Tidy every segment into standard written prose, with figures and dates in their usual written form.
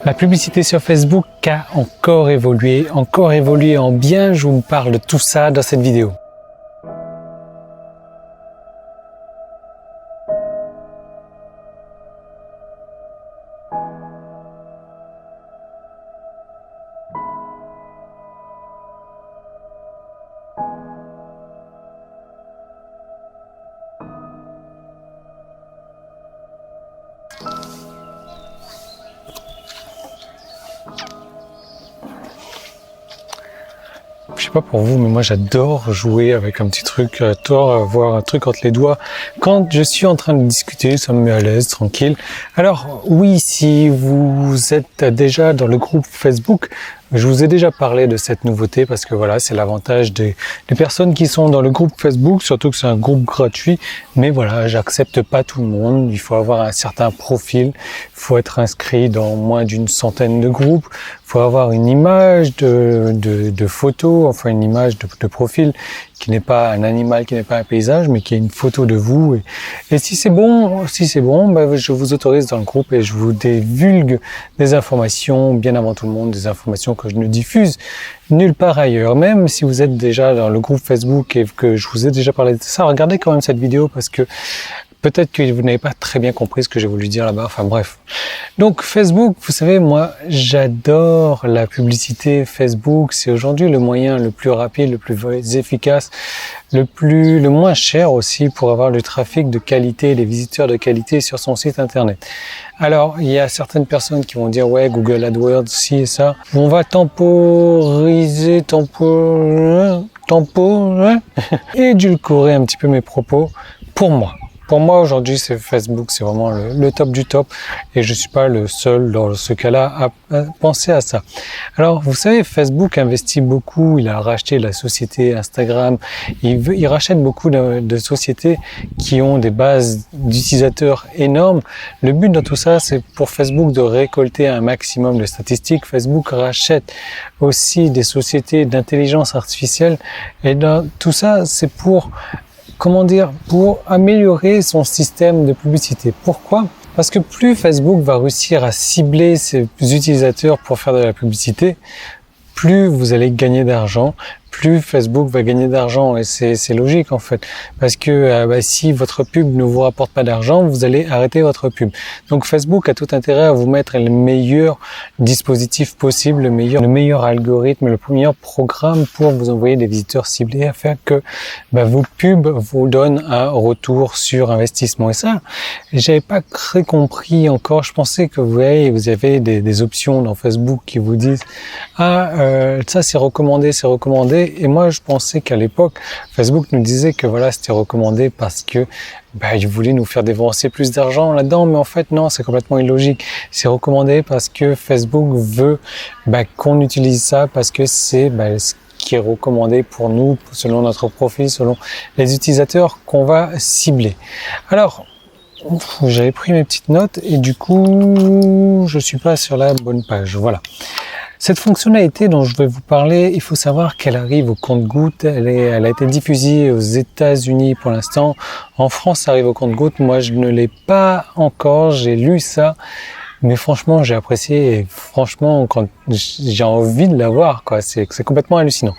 La publicité sur Facebook a encore évolué en bien. Je vous parle de tout ça dans cette vidéo. Je sais pas pour vous, mais moi j'adore jouer avec un petit truc, j'adore avoir un truc entre les doigts. Quand je suis en train de discuter, ça me met à l'aise, tranquille. Alors oui, si vous êtes déjà dans le groupe Facebook, je vous ai déjà parlé de cette nouveauté parce que voilà, c'est l'avantage des personnes qui sont dans le groupe Facebook, surtout que c'est un groupe gratuit. Mais voilà, j'accepte pas tout le monde. Il faut avoir un certain profil, il faut être inscrit dans moins d'une centaine de groupes, il faut avoir une image de photo, enfin une image de profil qui n'est pas un animal, qui n'est pas un paysage, mais qui est une photo de vous. Et si c'est bon, bah, je vous autorise dans le groupe et je vous divulgue des informations bien avant tout le monde, des informations que je ne diffuse nulle part ailleurs. Même si vous êtes déjà dans le groupe Facebook et que je vous ai déjà parlé de ça, regardez quand même cette vidéo parce que peut-être que vous n'avez pas très bien compris ce que j'ai voulu dire là-bas. Enfin bref. Donc Facebook, vous savez, moi, j'adore la publicité Facebook. C'est aujourd'hui le moyen le plus rapide, le plus efficace, le moins cher aussi pour avoir le trafic de qualité, des visiteurs de qualité sur son site internet. Alors, il y a certaines personnes qui vont dire, ouais, Google AdWords, ci et ça. On va temporiser, édulcorer un petit peu mes propos pour moi. Pour moi, aujourd'hui, c'est Facebook, c'est vraiment le top du top et je suis pas le seul dans ce cas-là à penser à ça. Alors, vous savez, Facebook investit beaucoup, il a racheté la société Instagram, il rachète beaucoup de sociétés qui ont des bases d'utilisateurs énormes. Le but de tout ça, c'est pour Facebook de récolter un maximum de statistiques. Facebook rachète aussi des sociétés d'intelligence artificielle et dans tout ça, c'est pour améliorer son système de publicité. Pourquoi? Parce que plus Facebook va réussir à cibler ses utilisateurs pour faire de la publicité, plus vous allez gagner d'argent, plus Facebook va gagner d'argent et c'est logique en fait parce que si votre pub ne vous rapporte pas d'argent, vous allez arrêter votre pub. Donc Facebook a tout intérêt à vous mettre le meilleur dispositif possible, le meilleur algorithme, le meilleur programme pour vous envoyer des visiteurs ciblés afin que vos pubs vous donnent un retour sur investissement. Et ça, j'avais pas très compris encore. Je pensais que vous avez des options dans Facebook qui vous disent ça c'est recommandé. Et moi, je pensais qu'à l'époque, Facebook nous disait que voilà, c'était recommandé parce que ils voulaient nous faire dépenser plus d'argent là-dedans. Mais en fait, non, c'est complètement illogique. C'est recommandé parce que Facebook veut qu'on utilise ça parce que c'est ce qui est recommandé pour nous, selon notre profil, selon les utilisateurs qu'on va cibler. Alors, j'avais pris mes petites notes et du coup, je suis pas sur la bonne page. Voilà. Cette fonctionnalité dont je vais vous parler, il faut savoir qu'elle arrive au compte-gouttes. Elle a été diffusée aux États-Unis pour l'instant. En France, ça arrive au compte-gouttes. Moi, je ne l'ai pas encore. J'ai lu ça. Mais franchement, j'ai apprécié et franchement, quand j'ai envie de l'avoir, c'est complètement hallucinant.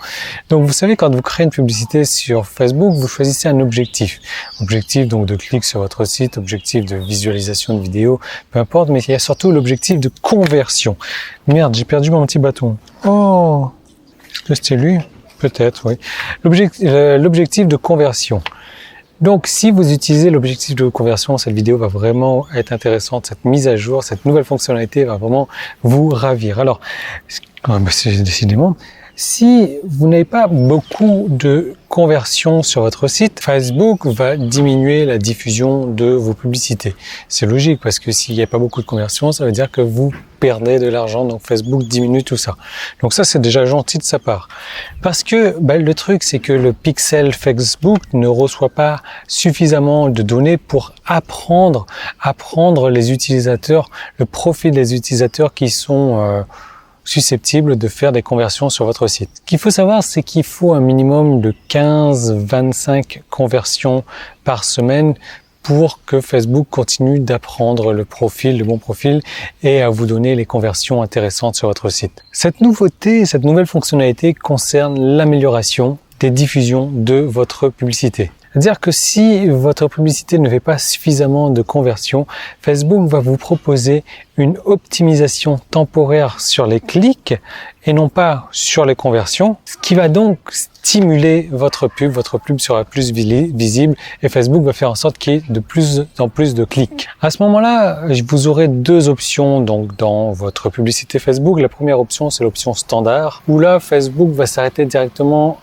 Donc, vous savez, quand vous créez une publicité sur Facebook, vous choisissez un objectif. Objectif, donc, de clic sur votre site, objectif de visualisation de vidéo, peu importe, mais il y a surtout l'objectif de conversion. Merde, j'ai perdu mon petit bâton. Oh! Est-ce que c'était lui? Peut-être, oui. L'objectif de conversion. Donc, si vous utilisez l'objectif de conversion, cette vidéo va vraiment être intéressante. Cette mise à jour, cette nouvelle fonctionnalité va vraiment vous ravir. Alors, c'est décidément, si vous n'avez pas beaucoup de conversions sur votre site, Facebook va diminuer la diffusion de vos publicités. C'est logique parce que s'il n'y a pas beaucoup de conversions, ça veut dire que vous perdez de l'argent. Donc Facebook diminue tout ça. Donc ça, c'est déjà gentil de sa part. Parce que le truc, c'est que le pixel Facebook ne reçoit pas suffisamment de données pour apprendre les utilisateurs, le profil des utilisateurs qui sont susceptibles de faire des conversions sur votre site. Ce qu'il faut savoir, c'est qu'il faut un minimum de 15-25 conversions par semaine pour que Facebook continue d'apprendre le bon profil et à vous donner les conversions intéressantes sur votre site. Cette nouveauté, cette nouvelle fonctionnalité concerne l'amélioration des diffusions de votre publicité. C'est-à-dire que si votre publicité ne fait pas suffisamment de conversions, Facebook va vous proposer une optimisation temporaire sur les clics et non pas sur les conversions, ce qui va donc stimuler votre pub sera plus visible et Facebook va faire en sorte qu'il y ait de plus en plus de clics. À ce moment-là, vous aurez deux options donc dans votre publicité Facebook. La première option, c'est l'option standard, où là, Facebook va s'arrêter directement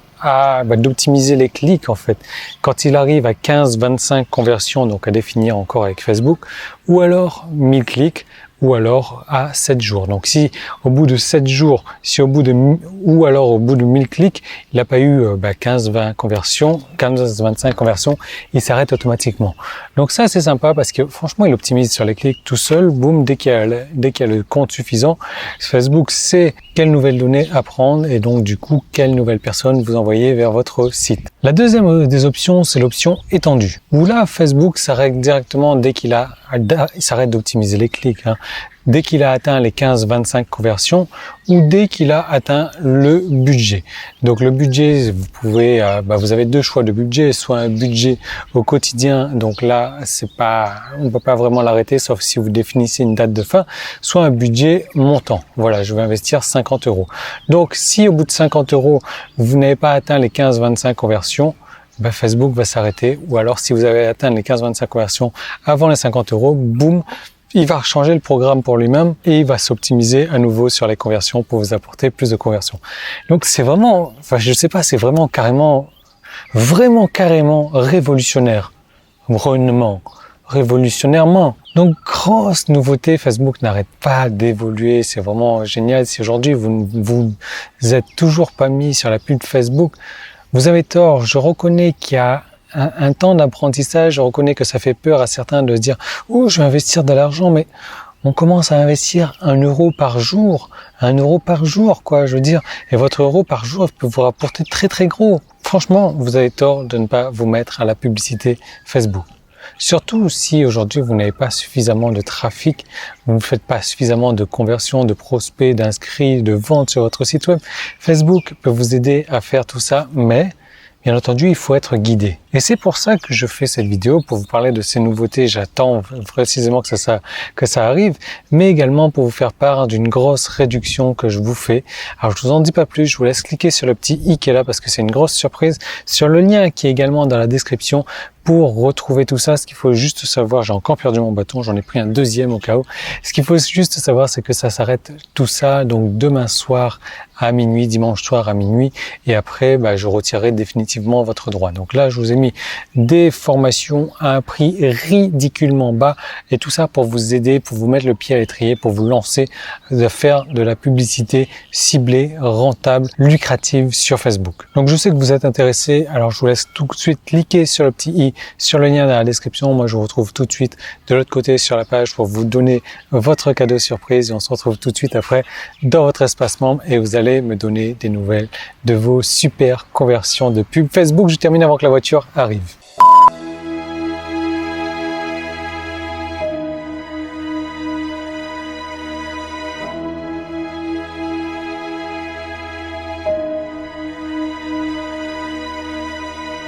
d'optimiser les clics en fait. Quand il arrive à 15-25 conversions, donc à définir encore avec Facebook, ou alors 1000 clics, ou alors à 7 jours. Donc si au bout de 7 jours, ou alors au bout de 1000 clics, il n'a pas eu 15-25 conversions, il s'arrête automatiquement. Donc ça c'est sympa parce que franchement il optimise sur les clics tout seul, boum, dès qu'il y a le compte suffisant, Facebook sait quelles nouvelles données à prendre et donc du coup quelles nouvelles personnes vous envoyez vers votre site. La deuxième des options, c'est l'option étendue, où là Facebook s'arrête directement dès il s'arrête d'optimiser les clics, dès qu'il a atteint les 15-25 conversions ou dès qu'il a atteint le budget. Donc le budget, vous avez deux choix de budget, soit un budget au quotidien, donc là on peut pas vraiment l'arrêter sauf si vous définissez une date de fin, soit un budget montant. Voilà, je vais investir 50 €. Donc si au bout de 50 € vous n'avez pas atteint les 15-25 conversions, Facebook va s'arrêter, ou alors si vous avez atteint les 15-25 conversions avant les 50 €, boum, il va changer le programme pour lui-même et il va s'optimiser à nouveau sur les conversions pour vous apporter plus de conversions. Donc c'est vraiment, c'est vraiment carrément révolutionnaire. Révolutionnairement. Donc grosse nouveauté, Facebook n'arrête pas d'évoluer, c'est vraiment génial. Si aujourd'hui vous êtes toujours pas mis sur la pub Facebook, vous avez tort, je reconnais qu'il y a un temps d'apprentissage, je reconnais que ça fait peur à certains de se dire « Oh, je vais investir de l'argent », mais on commence à investir 1 € par jour, quoi, je veux dire, et votre euro par jour peut vous rapporter très très gros. Franchement, vous avez tort de ne pas vous mettre à la publicité Facebook. Surtout si aujourd'hui vous n'avez pas suffisamment de trafic, vous ne faites pas suffisamment de conversions, de prospects, d'inscrits, de ventes sur votre site web. Facebook peut vous aider à faire tout ça, mais bien entendu, il faut être guidé. Et c'est pour ça que je fais cette vidéo, pour vous parler de ces nouveautés. J'attends précisément que ça arrive, mais également pour vous faire part d'une grosse réduction que je vous fais. Alors, je vous en dis pas plus, je vous laisse cliquer sur le petit i qui est là parce que c'est une grosse surprise, sur le lien qui est également dans la description pour retrouver tout ça. Ce qu'il faut juste savoir, j'ai encore perdu mon bâton, j'en ai pris un deuxième au cas où. Ce qu'il faut juste savoir, c'est que ça s'arrête tout ça, donc demain soir à minuit, dimanche soir à minuit, et après, je retirerai définitivement votre droit. Donc là, je vous ai mis des formations à un prix ridiculement bas, et tout ça pour vous aider, pour vous mettre le pied à l'étrier, pour vous lancer à faire de la publicité ciblée, rentable, lucrative sur Facebook. Donc je sais que vous êtes intéressés, alors je vous laisse tout de suite cliquer sur le petit i, sur le lien dans la description. Moi, je vous retrouve tout de suite de l'autre côté sur la page pour vous donner votre cadeau surprise, et on se retrouve tout de suite après dans votre espace membre, et vous allez me donner des nouvelles de vos super conversions de pub Facebook. Je termine avant que la voiture arrive.